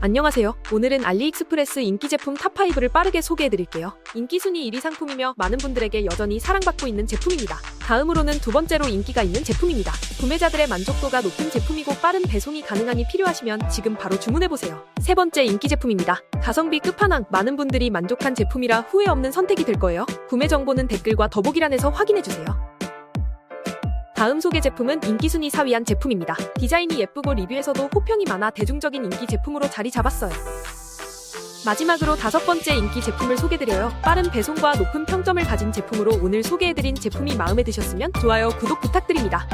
안녕하세요. 오늘은 알리익스프레스 인기 제품 탑5를 빠르게 소개해드릴게요. 인기 순위 1위 상품이며 많은 분들에게 여전히 사랑받고 있는 제품입니다. 다음으로는 두 번째로 인기가 있는 제품입니다. 구매자들의 만족도가 높은 제품이고 빠른 배송이 가능하니 필요하시면 지금 바로 주문해보세요. 세 번째 인기 제품입니다. 가성비 끝판왕, 많은 분들이 만족한 제품이라 후회 없는 선택이 될 거예요. 구매 정보는 댓글과 더보기란에서 확인해주세요. 다음 소개 제품은 인기 순위 4위한 제품입니다. 디자인이 예쁘고 리뷰에서도 호평이 많아 대중적인 인기 제품으로 자리 잡았어요. 마지막으로 다섯 번째 인기 제품을 소개드려요. 빠른 배송과 높은 평점을 가진 제품으로 오늘 소개해드린 제품이 마음에 드셨으면 좋아요, 구독 부탁드립니다.